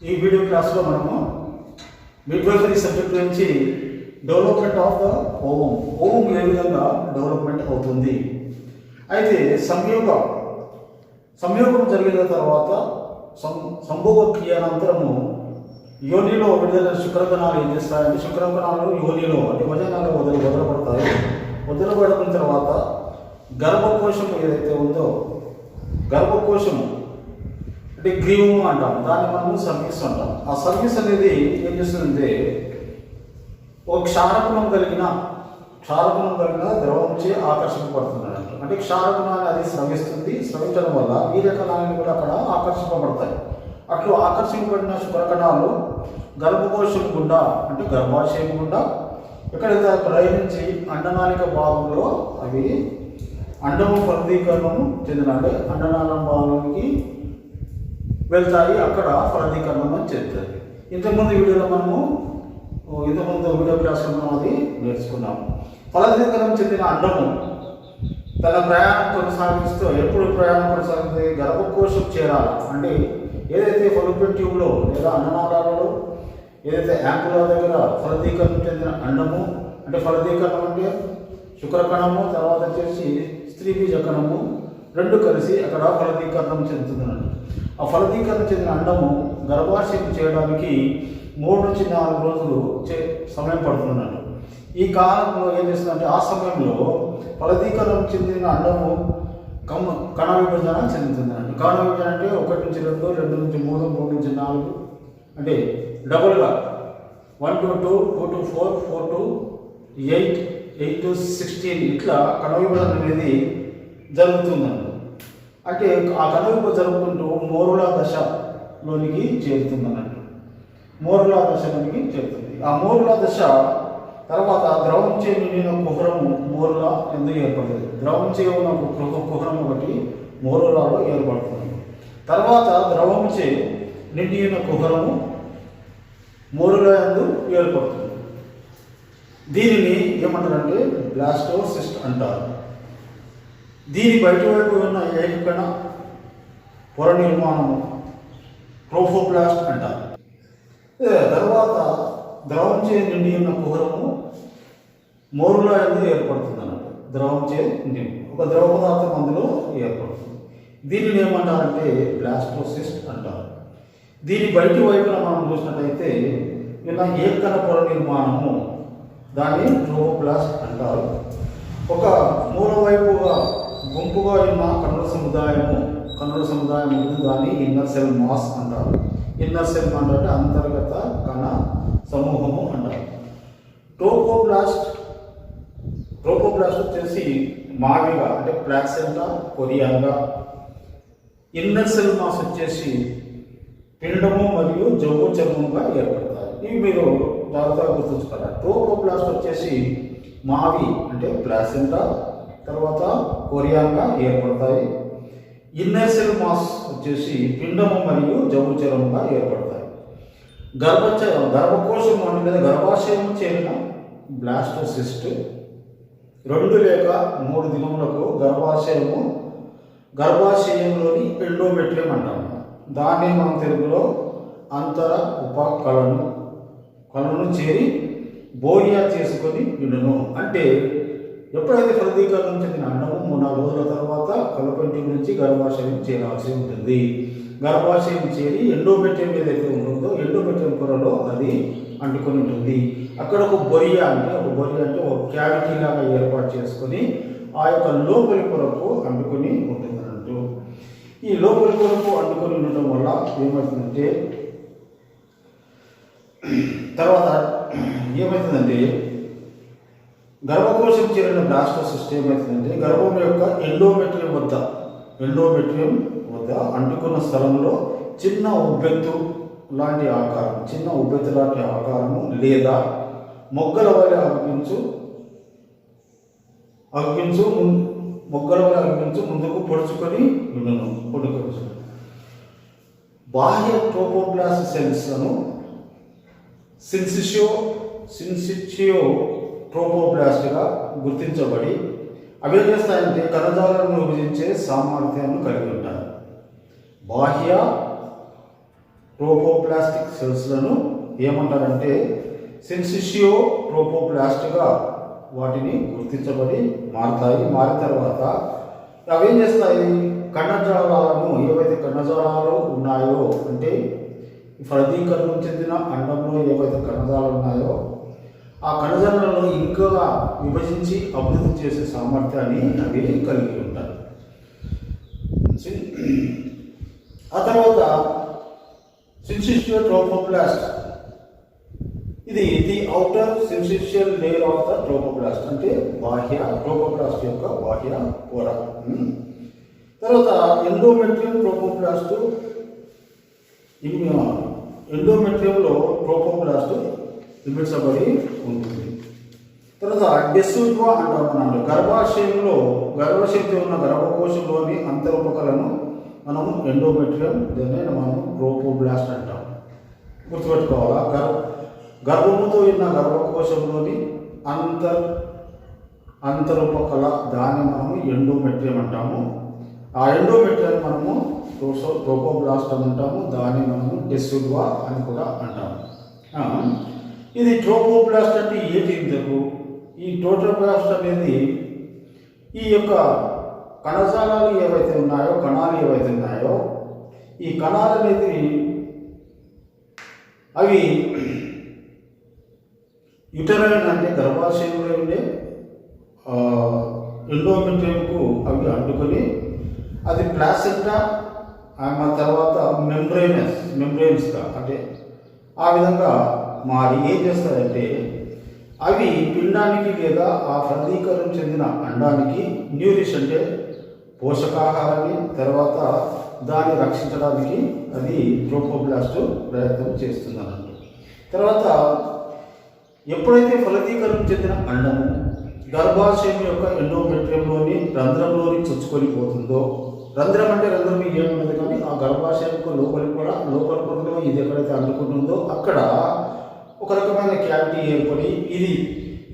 ఈ వీడియో క్లాస్లో మనము మిడ్వైఫరీ సబ్జెక్ట్ నుంచి డెవలప్మెంట్ ఆఫ్ ద ఓవం ఏ విధంగా డెవలప్మెంట్ అవుతుంది. అయితే సంయోగం జరిగిన తర్వాత సంభోగ క్రియ అనంతరము యోనిలో విడుదల శుక్రకణాలు ఏం చేస్తాయంటే శుక్రకణాలు యోనిలో అంటే వజనాలు వదలబడతాయి. వదలబడిన తర్వాత గర్భకోశం ఏదైతే ఉందో గర్భకోశము అంటే గ్రీవము అంటాం, దాన్ని మనము సర్వీస్ అంటాం. ఆ సర్వీస్ అనేది ఏం చేస్తుందంటే ఒక క్షారగుణం కలిగిన ద్రవంచే ఆకర్షింపబడుతుంది అంటే క్షారగుణాన్ని అది స్రవిస్తుంది. స్రవించడం వల్ల వీర్యకణాలను కూడా అక్కడ ఆకర్షింపబడతాయి. అట్లు ఆకర్షింపబడిన శుక్రకణాలు గర్భకోశం గుండా అంటే గర్భాశయం గుండా ఎక్కడైతే ప్రయాణించి అండనాళిక భాగంలో అవి అండము ఫలదీకరణము చెందిన అంటే అండనాళం భాగంలోకి వెళ్తాయి. అక్కడ ఫలదీకరణం అని చెప్తారు. ఇంతకుముందు వీడియో క్లాస్లో మనం అది నేర్చుకున్నాము. ఫలదీకరణం చెందిన అండము తన ప్రయాణం కొనసాగిస్తూ ఎప్పుడు ప్రయాణం కొనసాగుతుంది? గర్భకోశం చేరాలి అంటే ఏదైతే ఫలోపియన్ ట్యూబ్లో లేదా అన్ననాళాలలో ఏదైతే యాంకుల దగ్గర ఫలదీకరణం చెందిన అండము అంటే ఫలదీకరణం అంటే శుక్రకణము తర్వాత వచ్చేసి స్త్రీ బీజకణము రెండు కలిసి అక్కడ ఫలదీకరణం చెందుతుందన్నట్టు. ఆ ఫలదీకరణం చెందిన అండము గర్భాశయం చేయడానికి 3 నుంచి 4 రోజులు సమయం పడుతుందన్నట్టు. ఈ కాలంలో ఏం చేస్తుందంటే ఆ సమయంలో ఫలదీకరణం చెందిన అండము కణ విభజన చెందుతుందన్నట్టు. కణ విభజన అంటే 1 నుంచి 2, 2 నుంచి 3, 3 నుంచి 4 అంటే డబుల్గా 1 to 2, 2 to 4, 4 to 8, 8 to 16 ఇట్లా కణ విభజన అనేది జరుగుతుందన్నట్టు. అంటే ఆ కణ విభజన జరుపుకుంటూ మోరులా దశలోనికి చేరుతుందన్నట్టు. మోరులా దశలోనికి చేరుతుంది. ఆ మోరులా దశ తర్వాత ద్రవంచే నిండిన కుహరము మోరులా ఎందుకు ఏర్పడుతుంది? ద్రవంచే ఉన్న కుహరం ఒకటి మోరులాలో ఏర్పడుతుంది. తర్వాత ద్రవంచే నిండిన కుహరము మోరులా ఎందు ఏర్పడుతుంది. దీనిని ఏమంటారంటే బ్లాస్టోసిస్ట్ అంటారు. దీని బయటి వైపు ఉన్న ఏకకణ పొర నిర్మాణము ట్రోఫోప్లాస్ట్ అంటారు. తర్వాత ద్రవంచే నిండి ఉన్న కుహరము మోరులా ఎందుకు ఏర్పడుతుంది అన్నట్టు. ద్రవంచే నిండి ఒక ద్రవ పదార్థం అందులో ఏర్పడుతుంది. దీనిని ఏమంటారంటే బ్లాస్టోసిస్ట్ అంటారు. దీని బయటి వైపున మనం చూసినట్టయితే ఇలా ఏకకణ పొర నిర్మాణము దాన్ని ట్రోఫోప్లాస్ట్ అంటారు. ఒక మూల వైపుగా గుంపుగా ఉన్న కణుల సముదాయం ఉంటుంది. దాన్ని ఇన్నర్ సెల్ మాస్ అంటారు. ఇన్నర్ సెల్ అంటే అంతర్గత కణ సమూహము అంటారు. ట్రోపోప్లాస్ట్ వచ్చేసి మావిగా అంటే ప్లాసెంటా కొరియాగా, ఇన్నర్ సెల్ మాస్ వచ్చేసి పిండము మరియు జవ్వు చర్మముగా ఏర్పడతాయి. ఇవి మీరు జాగ్రత్తగా గుర్తుంచుకోవాలి. ట్రోపోప్లాస్ట్ వచ్చేసి మావి అంటే ప్లాసెంటా తర్వాత కొరియాగా ఏర్పడతాయి. ఇన్నర్ సెల్ మాస్ వచ్చేసి పిండము మరియు జవ్వు చర్మముగా ఏర్పడతాయి. గర్భకోశం లేదా గర్భాశయం చేరిన బ్లాస్టోసిస్ట్ 2 లేక 3 దినములకు గర్భాశయంలోని ఎండోమెట్రియం అంటాము. దాన్ని మనం తెలుగులో అంతర కళను చేరి బోరియా చేసుకొని విడును. అంటే ఎప్పుడైతే ఫలదీకరణం చెందిన అండము 3-4 రోజుల తర్వాత కలపంటి నుంచి గర్భాశయం చేరాల్సి ఉంటుంది. గర్భాశయం చేరి ఎండోమెట్రియం ఏదైతే ఉంటుందో ఎండోమెట్రియం పొరలో అది అంటుకొని ఉంటుంది. అక్కడ ఒక బొరియా అంటే ఒక క్యావిటీ లాగా ఏర్పాటు చేసుకొని ఆ యొక్క లోపలి పొరకు అంటుకొని ఉంటుంది అన్నట్టు. ఈ లోపలి పొరకు అంటుకొని ఉండటం వల్ల ఏమవుతుందంటే గర్భకోశం చేరిన బ్లాస్టోసిస్ట్ ఏమవుతుందంటే గర్భం యొక్క ఎండోమెట్రియం వద్ద అంటుకున్న స్థలంలో చిన్న ఉబ్బెత్తు లాంటి ఆకారము లేదా మొగ్గల వలె అగిపించు ముందుకు పొడుచుకొని బాహ్య ట్రోపోప్లాస్ట్ సెల్స్లను సిన్సిషియో ట్రోపోప్లాస్ట్గా గుర్తించబడి అవి ఏం చేస్తాయంటే కణజాలను విభజించే సామర్థ్యాన్ని కలిగి ఉంటాయి. బాహ్య ట్రోపోప్లాస్టిక్ సెల్స్లను ఏమంటారంటే సిన్సిషియో ట్రోపోప్లాస్ట్గా వాటిని గుర్తించబడి మారుతాయి. మారిన తర్వాత అవి ఏం చేస్తాయి, కణజాలాలను, ఏవైతే కణజాలాలు ఉన్నాయో అంటే ఫలదీకరణం చెందిన అండంలో ఏవైతే కణజాలాలు ఉన్నాయో ఆ కణజాలాలను ఇంకా విభజించి అభివృద్ధి చేసే సామర్థ్యాన్ని అవి కలిగి ఉంటాయి. ఆ తర్వాత సిన్సిషియల్ ట్రోపోప్లాస్ట్, ఇది the outer syncytial layer of the trophoblast, అంటే బాహ్య ట్రోపోప్లాస్ట్ యొక్క బాహ్య పొర. తర్వాత ఎండోమెట్రియం ట్రోపోప్లాస్ట్, ఎండోమెట్రియంలో ట్రోపోప్లాస్ట్ నిర్మించబడి ఉంటుంది. తర్వాత డెస్యూడ్వా అంటారు, గర్భాశయంతో ఉన్న గర్భకోశంలోని అంతరుపకలను మనము ఎండోమెట్రియం, దీన్ని మనము ట్రోపోప్లాస్ట్ అంటాం. గుర్తుపెట్టుకోవాలా, గర్భముతో ఉన్న గర్భకోశంలోని అంతరుపకల దాన్ని మనము ఎండోమెట్రియం అంటాము. ఆ ఎండోమెట్రియం మనము ట్రోపోప్లాస్ట్ అని అంటాము, దాన్ని మనము డెస్యూడ్వా అని కూడా అంటాము. ఇది ట్రోపోప్లాస్ట్ అంటే ఏంటి ఇంతకు? ఈ ట్రోపోప్లాస్ట్ అనేది ఈ యొక్క కణజాలాలు ఏవైతే ఉన్నాయో, కణాలు ఏవైతే ఉన్నాయో, ఈ కణాలు అనేది అవి యుటరైన్ అంటే గర్భాశయంలో ఉండే ఎండోమెట్రియంకు అవి అంటుకొని అది ప్లాసెంటా తర్వాత మెంబ్రెయిన్స్గా అంటే ఆ విధంగా మారి ఏం చేస్తారంటే అవి పిండానికి లేదా ఆ ఫలదీకరణం చెందిన అండానికి న్యూరిష్ అంటే పోషకాహారాన్ని, తర్వాత దాన్ని రక్షించడానికి అది ట్రోపోప్లాస్ట్ ప్రయత్నం చేస్తుంది అన్నట్టు. తర్వాత ఎప్పుడైతే ఫలదీకరణం చెందిన అండము గర్భాశయం యొక్క ఎండోమెట్రియంలోని రంధ్రంలోని చొచ్చుకొని పోతుందో, రంధ్రం అంటే రంధ్రం ఏమున్నది కానీ ఆ గర్భాశయంకు లోపలి పొరలో ఇది ఎక్కడైతే అందుకుంటుందో అక్కడ ఒక రకమైన క్యావిటీ ఏర్పడి ఇది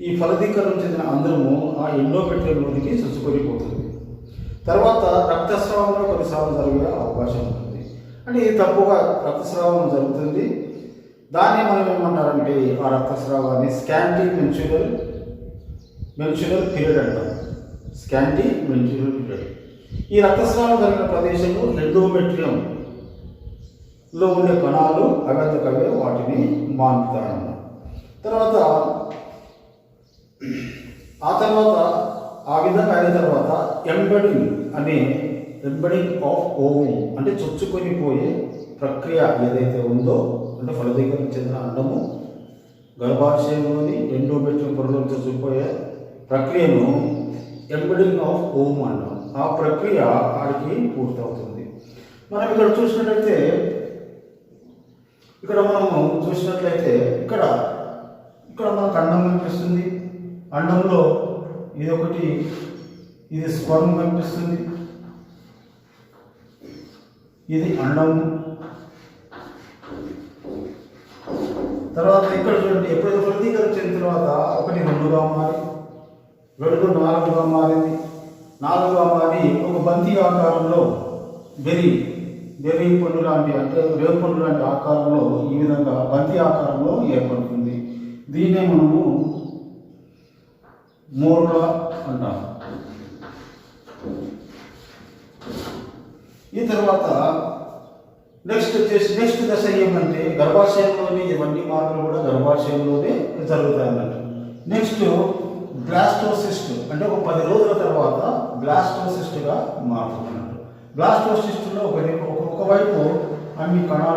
ఈ ఫలదీకరణం చెందిన అంధ్రము ఆ ఎండోమెట్రియంలోనికి చొచ్చుకొని పోతుంది. తర్వాత రక్తస్రావంలో కొన్నిసార్లు జరిగే అవకాశం ఉంటుంది. అంటే ఇది తప్పుగా రక్తస్రావం జరుగుతుంది. దాన్ని మనం ఏమంటారంటే ఆ రక్తస్రావాన్ని స్కాంటీ మెన్సురల్ పీరియడ్ అంటాం. Scanty menstrual period. ఈ రక్తస్రావం జరిగిన ప్రదేశంలో ఎండోమెట్రియంలో ఉండే కణాలు అవంతకవే వాటిని మాన్పుతాయన్నమాట. ఆ విధంగా అయిన తర్వాత ఎంబెడింగ్ ఆఫ్ ఓవం అంటే చొచ్చుకొని పోయే ప్రక్రియ ఏదైతే ఉందో, అంటే ఫలదీకరణ చెందిన అండము గర్భాశయంలోని ఎండోమెట్రియం పొరలో చొచ్చుకుపోయే ప్రక్రియను ఎంబెడింగ్ ఆఫ్ ఓవం అంటాం. ఆ ప్రక్రియ ఆడికి పూర్తవుతుంది. మనం ఇక్కడ చూసినట్లయితే ఇక్కడ మనకు అండం కనిపిస్తుంది. అండంలో ఇది స్పర్మ్ కనిపిస్తుంది. ఇది అండము. తర్వాత ఇక్కడ చూడండి, ఎప్పుడైతే ఫలదీకరణ చెందిన తర్వాత 1 2గా మారి 2 4గా మారింది. 4గా మారి ఒక బంతి ఆకారంలో బెర్రీ పండు లాంటి అంటే రేవు పండు లాంటి ఆకారంలో ఈ విధంగా బంతి ఆకారంలో ఏర్పడుతుంది. దీన్నే మనము మోర్లా అంటాం. ఈ తర్వాత నెక్స్ట్ దశ ఏమంటే గర్భాశయంలోని ఇవన్నీ మార్పులు కూడా గర్భాశయంలోనే జరుగుతాయి అన్నట్టు. నెక్స్ట్ బ్లాస్టోసిస్ట్ అంటే ఒక 10 రోజుల తర్వాత బ్లాస్టోసిస్ట్గా మారుతున్నట్టు. బ్లాస్టోసిస్ట్లో ఒకవైపు అన్ని కణాల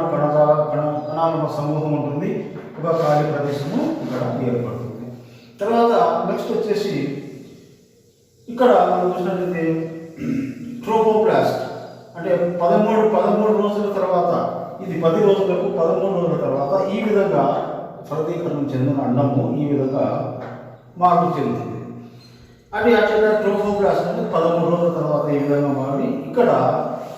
సమూహం ఉంటుంది, ఒక ఖాళీ ప్రదేశము ఇక్కడ ఏర్పడుతుంది. తర్వాత నెక్స్ట్ వచ్చేసి ఇక్కడ మనం చూసినట్లయితే ట్రోపోప్లాస్ట్ అంటే 13 రోజుల తర్వాత, ఇది 10 రోజులకు 13 రోజుల తర్వాత ఈ విధంగా ఫలదీకరణం చెందిన అండము ఈ విధంగా మార్పు చెందుతుంది. అది అట్లా ట్రోపోప్లాస్ట్ అంటే 13 రోజుల తర్వాత ఈ విధంగా మారి ఇక్కడ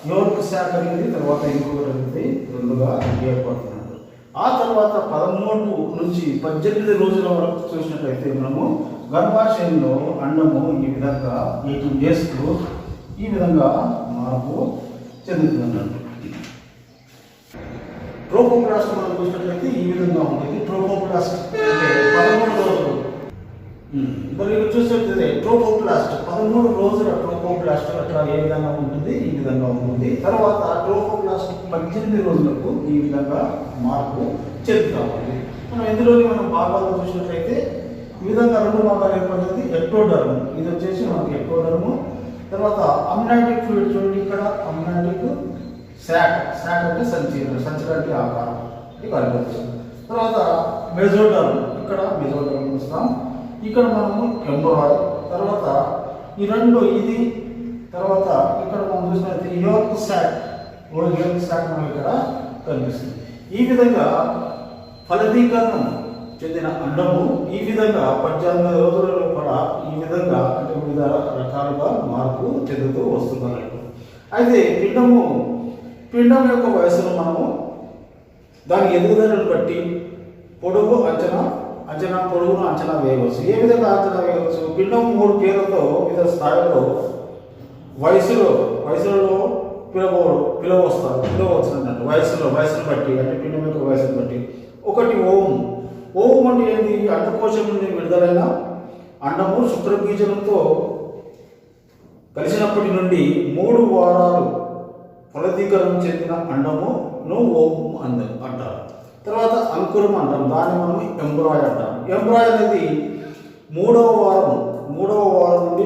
యోర్క్ శాఖ అనేది తర్వాత ఇంకొకటి అనేది 2గా ఏర్పడుతున్నారు. ఆ తర్వాత 13 నుంచి 18 రోజుల వరకు చూసినట్లయితే మనము గర్భాశయంలో అండము ఈ విధంగా 18 డేస్కు ఈ విధంగా మార్పు చెందుతున్నట్టు. ట్రోపోప్లాస్ట్ మనం చూసినట్లయితే ఈ విధంగా ఉంటుంది. ట్రోపోప్లాస్ట్ అంటే 13 రోజులు. మరి ఇక్కడ చూసినట్లయితే ట్రోపోప్లాస్ట్ 13 రోజుల ట్రోపోప్లాస్ట్ అట్లా ఏ విధంగా ఉంటుంది, ఈ విధంగా ఉంటుంది. తర్వాత ట్రోపోప్లాస్ట్ 18 రోజులకు ఈ విధంగా మార్పు చెందుతామండి. మనం ఇందులోని మనం భాగాలు చూసినట్లయితే ఈ విధంగా 2 భాగాలు ఏర్పడుతుంది. ఎక్టోడర్మ్, ఇది వచ్చేసి మనకి ఎక్టోడర్మ్. తర్వాత అమ్నాటిక్ ఫ్లూయిడ్ చూడండి, ఇక్కడ అమ్నాటిక్ శాక్ అంటే సంచి లాంటి ఆకారం ఇది కనిపిస్తుంది. తర్వాత మెజోడర్మ్, ఇక్కడ మెజోడర్మ్ చూస్తాం. ఇక్కడ మనము ఎంబ్రాయిడ్. తర్వాత ఈ రెండు ఇది. తర్వాత ఇక్కడ మనం చూసినట్లయితే యోర్క్ శాక్ మనకి ఇక్కడ కనిపిస్తుంది. ఈ విధంగా ఫలదీకరణం చెందిన అండము ఈ విధంగా 18 రోజుల లోపల ఈ విధంగా అంటే వివిధ రకాలుగా మార్పు చెందుతూ వస్తున్నట్టు. అయితే పిండం యొక్క వయసును మనము దాని ఎదుగుదలను బట్టి పొడవు పొడవును అంచనా వేయవచ్చు. ఏ విధంగా అంచనా వేయవచ్చు? పిండం 3 పేర్లతో వివిధ స్థాయిలో వయసులలో పిలవచ్చు అన్నట్టు. వయసును బట్టి అంటే పిండం యొక్క వయసును బట్టి. ఒకటి ఓం అంటే ఏంటి? అండకోశం నుండి విడుదలైన అండము శుక్రబీజంతో కలిసినప్పటి నుండి 3 వారాలు ఫలదీకరణం చెందిన అండమును ఓం అంటారు. తర్వాత అంకురం అంటాం, దాన్ని మనం ఎంబ్రాయ్ అంటాం. ఎంబ్రాయ్ అనేది 3వ వారం నుండి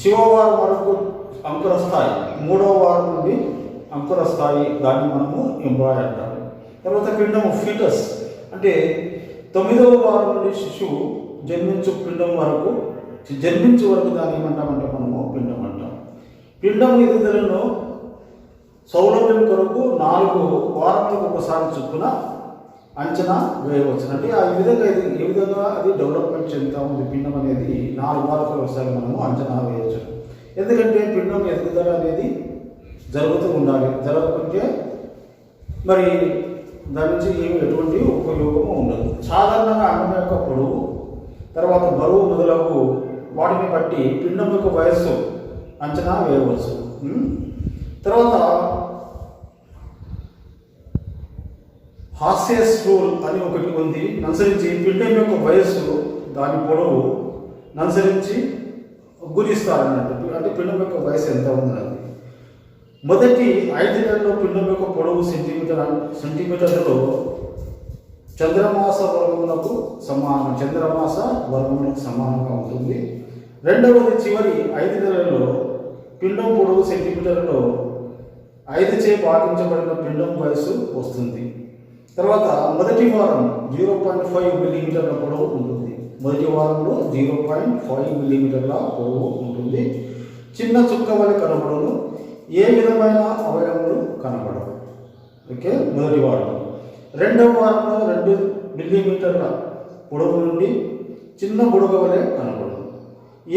శివవారం వరకు అంకుర స్థాయి, 3వ వారం నుండి అంకుర స్థాయి, దాన్ని మనము ఎంబ్రాయ్ అంటాం. తర్వాత పిండము ఫీటస్ అంటే 9వ వారం నుండి శిశువు జన్మించే వరకు దాన్ని ఏమంటామంటే మనము పిండం అంటాం. పిండం ఎదుగుదలను సౌలభ్యం కొరకు 4 వారాలకు ఒకసారి చొప్పున అంచనా వేయవచ్చు. అంటే ఆ విధంగా ఏ విధంగా అది డెవలప్మెంట్ చెందుతూ ఉంది పిండం అనేది 4 వారాలకు ఒకసారి మనము అంచనా వేయవచ్చు. ఎందుకంటే పిండం ఎదుగుదల అనేది జరుగుతూ ఉండాలి. జరగకుంటే మరి దాని నుంచి ఎటువంటి ఉపయోగము ఉండదు. సాధారణంగా అండం యొక్క పొడవు, తర్వాత బరువు మొదలగు వాటిని బట్టి పిండం యొక్క వయస్సు అంచనా వేయవచ్చు. తర్వాత హాస్యస్ రూల్ అని ఒకటి ఉంది. అనుసరించి పిండం యొక్క వయస్సు దాని పొడవు అనుసరించి గురిస్తారన్నట్టు. అంటే పిండం యొక్క వయసు ఎంత ఉందన్నది. మొదటి 5 నెలల్లో పిండం యొక్క పొడవు సెంటీమీటర్లలో చంద్రమాస వర్గములకు సమానంగా ఉంటుంది. రెండవది చివరి 5 నెలల్లో పిండం పొడవు సెంటీమీటర్లలో 5చే భాగించబడిన పిండం వయసు వస్తుంది. తర్వాత మొదటి వారం 0.5 మిల్లీమీటర్ల పొడవు ఉంటుంది. మొదటి వారంలో 0.5 మిల్లీమీటర్ల పొడవు ఉంటుంది. చిన్న చుక్క వలె కనబడను, ఏ విధమైన అవయవములు కనబడవు. ఓకే, మొదటి వారం. రెండవ వారంలో 2 మిల్లీమీటర్ల పొడవు నుండి చిన్న బుడగ వలె కనబడదు,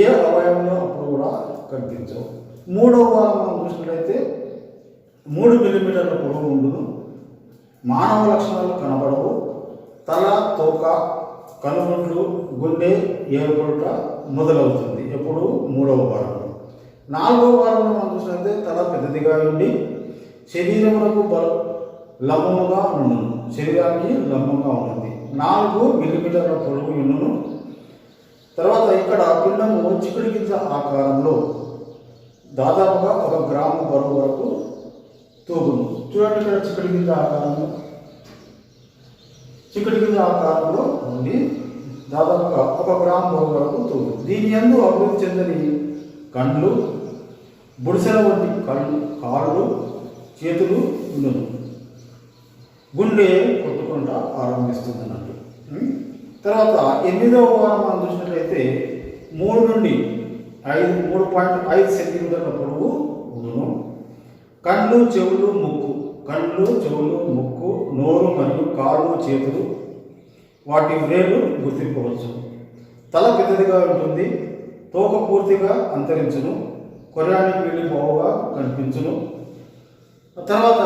ఏ అవయవంలో అప్పుడు కూడా కనిపించవు. మూడవ వారం మనం చూసినట్లయితే 3 మిల్లీమీటర్ల పొడవు ఉండును, మానవ లక్షణాలు కనబడవు, తల, తోక, కనుగుడ్లు, గుండె ఏర్పడుట మొదలవుతుంది. ఎప్పుడు? 3వ వారంలో. 4వ వారంలో మనం చూసినట్లయితే తల పెద్దదిగా ఉండి శరీరానికి లంబంగా ఉంటుంది. 4 మిల్లీమీటర్ల పొడవు ఉండును. తర్వాత ఇక్కడ పిండము చిక్కుడు గింజ ఆకారంలో దాదాపుగా 1 గ్రాము బరువు వరకు తూగును. చూడండి, ఇక్కడ చిక్కుడు గింజ ఆకారంలో ఉండి దాదాపుగా 1 గ్రాము బరువు వరకు తూగును. దీని యందు అభివృద్ధి చెందని కండ్లు, బుడిసెల వంటి కాళ్ళు, చేతులు ఉండును. గుండె కొట్టుకుంటా ఆరంభిస్తుంది అన్నట్టు. తర్వాత 8వ వారం మనం చూసినట్లయితే 3.5 సెంటీమీటర్ల పొడవు ఉండును. కళ్ళు, చెవులు, ముక్కు, నోరు మరియు కాళ్ళు, చేతులు, వాటి వ్రేలు గుర్తింపవచ్చు. తల పెద్దదిగా ఉంటుంది, తోక పూర్తిగా అంతరించును, కొర్రానికి వెళ్ళి బావుగా కనిపించును. తర్వాత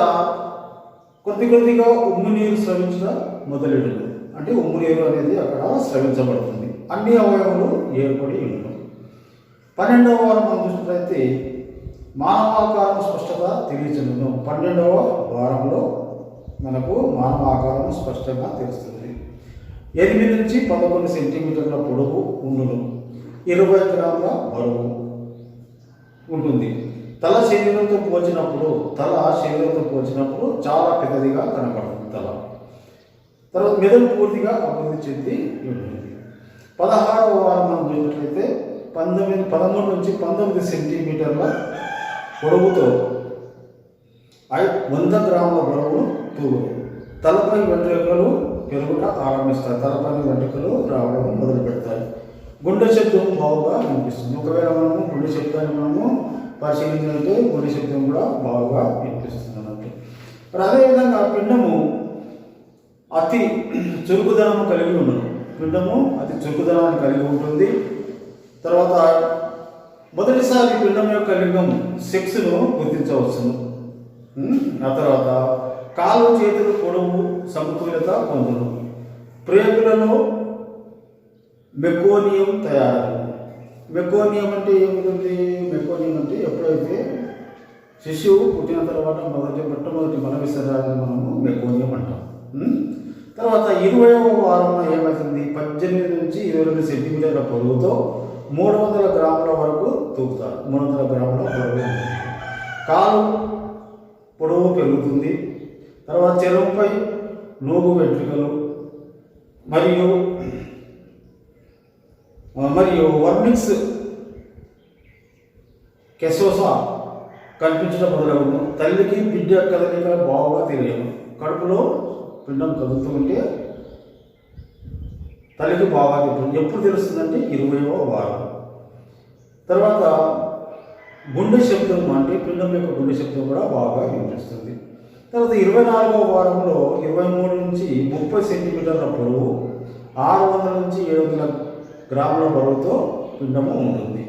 కొద్దిగా ఉమ్ము నీరు స్రవించడం మొదలెడును. అంటే ఉమ్ము నీరు అనేది అక్కడ స్రవించబడుతుంది. అన్ని అవయవాలు ఏర్పడి ఉండడం. 12వ వారం మనం చూసినట్లయితే మానవాకారం స్పష్టత తెలియచుండును. 12వ వారంలో మనకు మానవ ఆకారం స్పష్టంగా తెలుస్తుంది. 8 నుంచి 11 సెంటీమీటర్ల పొడవు ఉండును. 20 గ్రాముల బరువు ఉంటుంది. తల శరీరంతో పోల్చినప్పుడు చాలా పెద్దదిగా కనపడుతుంది తల. తర్వాత మెదడు పూర్తిగా అభివృద్ధి చెంది ఉంటుంది. 16వ వారం మనం చూసినట్లయితే 13 నుంచి 19 సెంటీమీటర్ల పొడవుతో 100 గ్రాముల బరువు తూగును. తలపై వెంట్రుకలు పెరుగుట ఆరంభిస్తాయి. తలపై వెంట్రుకలు రావడం మొదలు పెడతాయి. గుండె శబ్దం బాగా వినిపిస్తుంది. ఒకవేళ మనము గుండె శబ్దాన్ని మనము పరిశీలించినట్టే గుండె శబ్దం కూడా బాగా వినిపిస్తుంది అన్నట్టు. మరి అదేవిధంగా పిండము అతి చురుకుదనం కలిగి ఉండదు. పిండము అతి చురుకుదనాన్ని కలిగి ఉంటుంది. తర్వాత మొదటిసారి పిండం యొక్క లింగం సెక్స్ను గుర్తించవచ్చును. ఆ తర్వాత కాలు చేతులు పొడవు సమతుల్యత పొందును. ప్రేగులలో మెకోనియం తయారు. మెకోనియం అంటే ఏమిటి? మెకోనియం అంటే ఎప్పుడైతే శిశువు పుట్టిన తర్వాత మొట్టమొదటి మల విసర్జనని మనము మెకోనియం అంటాం. తర్వాత 20వ వారంలో ఏమవుతుంది? 18 నుంచి 22 సెంటీమీటర్ల పొడవుతో 300 గ్రాముల వరకు తూగుతారు. 300 గ్రాముల బరువు. కాలు పొడవు పెరుగుతుంది. తర్వాత చెరువుపై నూగు వెంట్రుకలు మరియు వర్నిక్స్ కెసోసా కనిపించడం మొదలవును. తల్లికి బిడ్డ కదలిక బాగా తెలియను. కడుపులో పిండం కదులుతూ ఉంటే తల్లికి బాగా తెలుస్తుంది. ఎప్పుడు తెలుస్తుందంటే 20వ వారం. తర్వాత గుండె శబ్దం అంటే పిండం యొక్క గుండె శబ్దం కూడా బాగా వినిపిస్తుంది. తర్వాత 24వ వారంలో 23 నుంచి 30 సెంటీమీటర్ల పొడవు 600 నుంచి 700 గ్రాముల బరువుతో పిండము ఉంటుంది.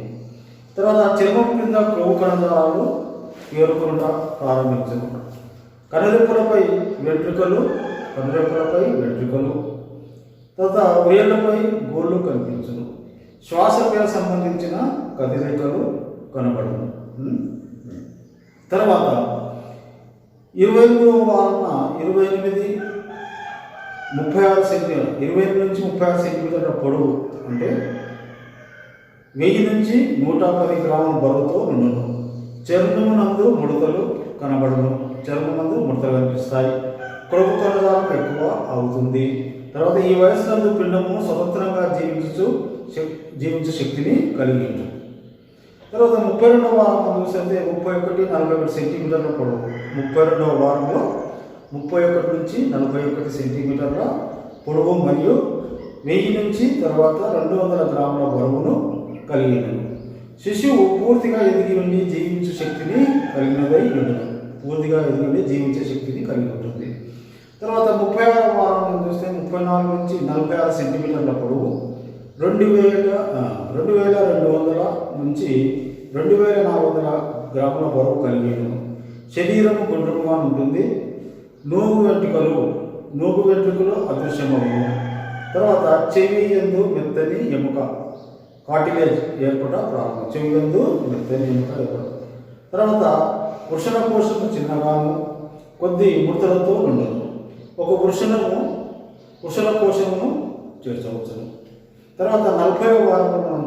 తర్వాత చర్మం కింద క్రొవ్వు కణజాలాలు పేరుకుండా ప్రారంభించను. కనురెప్పలపై వెంట్రుకలు తర్వాత వేళ్లపై గోళ్ళు కనిపించును. శ్వాసక్రియ సంబంధించిన కదలికలు కనబడును. తర్వాత 28వ వారాన 28 నుంచి 36 సెంటీమీటర్ల పొడవు అంటే 1000 నుంచి 110 గ్రాముల బరువుతో ఉండును. చర్మమునందు ముడతలు కనబడును. చర్మమందు ముడతలు కనిపిస్తాయి. క్రొవ్వు కణజాలం ఎక్కువ అవుతుంది. తర్వాత ఈ వయసునందు పిండము స్వతంత్రంగా జీవించే శక్తిని కలిగి ఉంటుంది. తర్వాత 32వ వారం చూస్తే 31-41 సెంటీమీటర్ల పొడవు. 32వ వారంలో 31 నుంచి 41 సెంటీమీటర్ల పొడవు మరియు 1000 నుంచి తర్వాత 200 గ్రాముల బరువును కలిగి ఉంటుంది. శిశువు పూర్తిగా ఎదిగి ఉండి జీవించే శక్తిని కలిగినదై ఉంటుంది. ఉంటుంది. తర్వాత 36వ వారం చూస్తే 34 నుంచి 46 సెంటీమీటర్ల పొడవు 2200 నుంచి 2400 గ్రాముల బరువు కలిగి ఉంటుంది. శరీరము గుండ్రముగా ఉంటుంది. నూగు వెంట్రుకలు అదృశ్యమవును. తర్వాత చెవి యందు మెత్తని ఎముక కార్టిలేజ్ ఏర్పడ ప్రారంభం. చెవి యందు మెత్తని ఎముక ఏర్పడ. తర్వాత వృషణ కోశము చిన్నగాను కొద్ది ముడతలతో ఉండదు. ఒక వృషణ కోశమును చేర్చవచ్చును. తర్వాత 40వ వారంలో మనం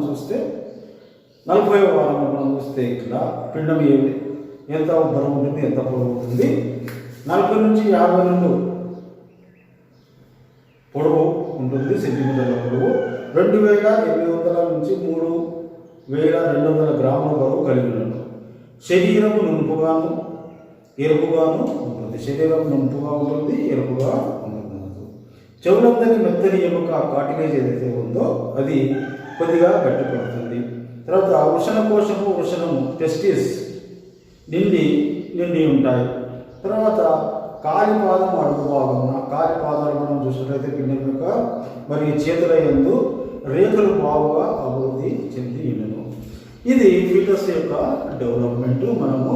చూస్తే ఇట్లా పిండం ఎంత బరువు ఉంటుంది, ఎంత పొడవు ఉంటుంది. 40 నుంచి 52 పొడవు ఉంటుంది. సెంటీమీటర్ల పొడవు. 2800 నుంచి 3200 గ్రాముల బరువు కలిగి ఉంటుంది. శరీరము ఎరుపుగాను ఉంటుంది. ఎరుపుగా ఉంటుంది. చెవులందరి మెత్తని ఎముక కార్టిలేజ్ ఏదైతే ఉందో అది కొద్దిగా గట్టిపడుతుంది. తర్వాత వృషణము టెస్టిస్ నిండి ఉంటాయి. తర్వాత కాలిపాదం అడుగు భాగమున కాలిపాదాలు మనం చూసినట్లయితే పిండం యొక్క మరియు చేతుల యందు రేఖలు బాగుగా అభివృద్ధి చెంది ఉండను. ఇది ఫీటస్ యొక్క డెవలప్మెంట్. మనము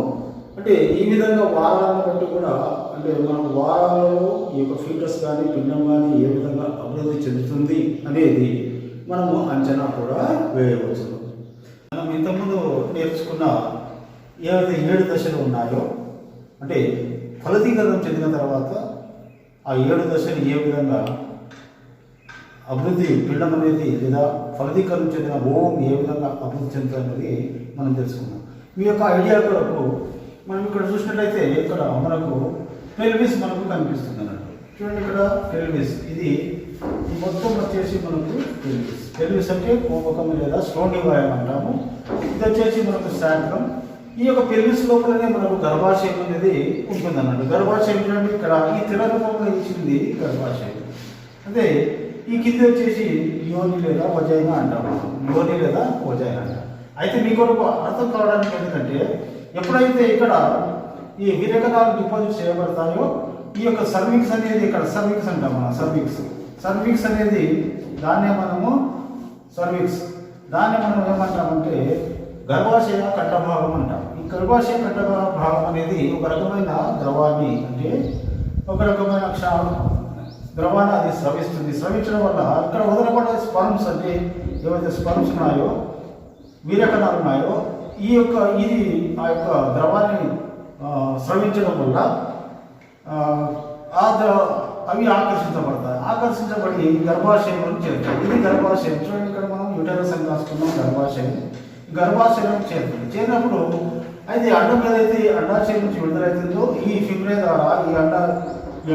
అంటే ఈ విధంగా వారాలను బట్టి కూడా అంటే మనం వారాలలో ఈ యొక్క ఫీటస్ కానీ పిండం కానీ ఏ విధంగా అభివృద్ధి చెందుతుంది అనేది మనము అంచనా కూడా వేయవచ్చు. మనం ఇంతకుముందు నేర్చుకున్న ఏవైతే 7 దశలు ఉన్నాయో, అంటే ఫలదీకరణం చెందిన తర్వాత ఆ 7 దశలు ఏ విధంగా అభివృద్ధి పిండం అనేది లేదా ఫలదీకరణం చెందిన ఓం ఏ విధంగా అభివృద్ధి చెందుతుంది మనం తెలుసుకున్నాం. మీ యొక్క ఐడియా కొరకు మనం ఇక్కడ చూసినట్లయితే ఇక్కడ మనకు పెల్విస్ మనకు కనిపిస్తుంది అన్నట్టు. చూడండి ఇక్కడ పెల్విస్, ఇది మొత్తం వచ్చేసి మనకు పెల్విస్ అంటే కోపకం లేదా శ్రోణివాయం అంటాము. ఇది వచ్చేసి మనకు శాంతం. ఈ యొక్క పెల్విస్ లోపలనే మనకు గర్భాశయం అనేది ఉంటుంది అన్నట్టు. గర్భాశయం చూడండి ఇక్కడ ఈ తెర రూపంలో ఇచ్చింది గర్భాశయం. అదే ఈ కింద వచ్చేసి యోని లేదా వజైనా అంటాము. యోని లేదా వజైనా అంటాం. అయితే మీ కొరకు అర్థం కావడానికి ఎందుకంటే ఎప్పుడైతే ఇక్కడ ఈ విరేకణాలు డిపాజిట్ చేయబడతాయో ఈ యొక్క సర్విక్స్ అనేది ఇక్కడ సర్విక్స్ అంటాం మనం. సర్విక్స్ అనేది దాన్నే మనం ఏమంటామంటే గర్భాశయ కట్టభాగం అంటాం. ఈ గర్భాశయ కట్టభాగం అనేది ఒక రకమైన ద్రవాన్ని, అంటే ఒక రకమైన ద్రవాన్ని అది స్రవిస్తుంది. స్రవించడం వల్ల ఇక్కడ వదలబడే స్పర్మ్స్, అంటే ఏవైతే స్పర్మ్స్ ఉన్నాయో, వీరకణాలు ఉన్నాయో, ఇది ఆ యొక్క ద్రవాన్ని స్రవించడం వల్ల అవి ఆకర్షించబడి గర్భాశయంలో చేరుతాయి. ఇది గర్భాశయం. చూడండి ఇక్కడ మనం యూటరస్ అని రాసుకున్నాం. గర్భాశయం చేరినప్పుడు అయితే అండం ఏదైతే అండాశయం నుంచి విడుదలవుతుందో ఈ ఫిబ్రే ద్వారా ఈ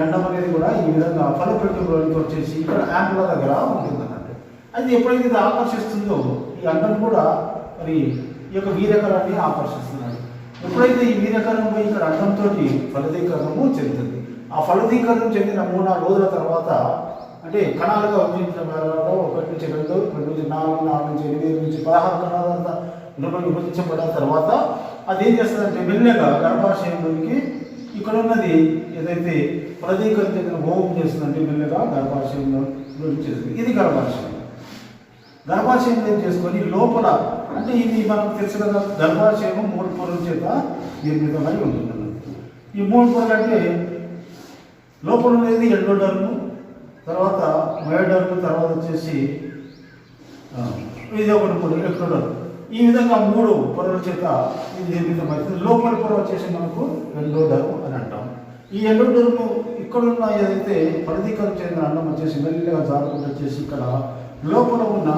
అండం అనేది కూడా ఈ విధంగా ఫలపెట్టులోకి వచ్చేసి ఇక్కడ యాంపుల దగ్గర ఉంటుంది అన్నట్టు. అయితే ఎప్పుడైతే ఇది ఆకర్షిస్తుందో ఈ అండం కూడా మరి ఈ యొక్క వీర్యకరాన్ని ఆకర్షిస్తున్నాడు. ఎప్పుడైతే ఈ వీర్యకరం పోయి ఇక్కడ అండంతో ఫలదీకరణము చెందుతుంది. ఆ ఫలదీకరణం చెందిన 3-4 రోజుల తర్వాత, అంటే కణాలుగా విభజించబడడం 1 నుంచి 2, 2 నుంచి 4, 4 నుంచి 8, 8 నుంచి 16 కణాల విభజించబడిన తర్వాత అది ఏం చేస్తుందంటే మెల్లగా గర్భాశయంలోకి ఇక్కడ ఉన్నది ఏదైతే ఫలదీకరణ చెందిన ఓం చేస్తుందంటే మెల్లగా గర్భాశయంలో చేస్తుంది. ఇది గర్భాశయం ఏం చేసుకొని లోపల, అంటే ఇది మనకు తెలుసు కదా, గర్భాశయం 3 పొరల చేత నిర్మితమై ఉంటుంది. ఈ 3 పొరలు అంటే లోపల ఉండేది ఎండోడర్ము, తర్వాత మయోడర్ము, తర్వాత వచ్చేసి ఇది ఒకటి పొర ఎక్టోడర్మ్. ఈ విధంగా 3 పొరల చేత ఇది నిర్మితమవుతుంది. లోపల పొర వచ్చేసి మనకు ఎండోడర్మ్ అని అంటాం. ఈ ఎండోడర్ము ఇక్కడున్న ఏదైతే ఫలదీకరణ చెందిన అన్నం వచ్చేసి మెల్లగా జారుకుంటూ వచ్చేసి ఇక్కడ లోపల ఉన్న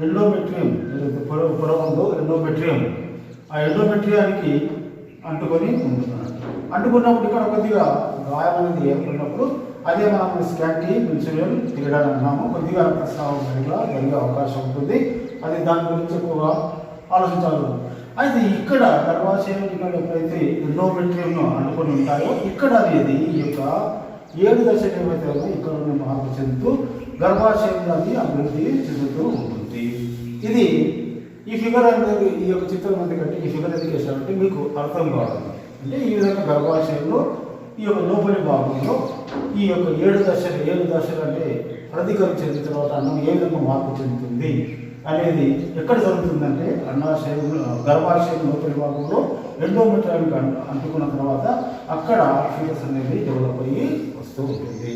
ఎండోమెట్రియం ఏదైతే పొర ఉందో ఎండోమెట్రియం, ఆ ఎండోమెట్రియానికి అంటుకొని ఉంటున్నాడు. అంటుకున్నప్పుడు ఇక్కడ కొద్దిగా గాయం అనేది ఏర్పడినప్పుడు అదే మనం స్కాంటీ మిల్చురియల్ పీరియడ్ అని అన్నాము. కొద్దిగా రక్తస్రావం జరిగే అవకాశం ఉంటుంది. అది దాని గురించి ఎక్కువగా ఆలోచించాలి. అయితే ఇక్కడ గర్భాశయం ఎప్పుడైతే ఎండోమెట్రియంను అంటుకొని ఉంటాయో ఇక్కడ అనేది ఈ యొక్క 7 దశలు ఏవైతే ఇక్కడ ఉన్న మార్పు చెందుతూ గర్భాశయంలో అది అభివృద్ధి చెందుతూ ఉంటుంది. ఇది ఈ ఫిగర్ అనేది ఈ యొక్క చిత్రం ఎందుకంటే ఈ ఫిగర్ ఎందుకు వేసామంటే మీకు అర్థం కావాలి. అంటే ఈ విధంగా గర్భాశయంలో ఈ యొక్క లోపలి భాగంలో ఈ యొక్క 7 దశలు అంటే ఫలదీకరణ చెందిన తర్వాత అన్నం ఏ విధంగా మార్పు చెందుతుంది అనేది ఎక్కడ జరుగుతుందంటే గర్భాశయం లోపలి భాగంలో ఎండోమెట్రియానికి అంటుకున్న తర్వాత అక్కడ ఫీటస్ అనేది డెవలప్ అయ్యి వస్తూ ఉంటుంది.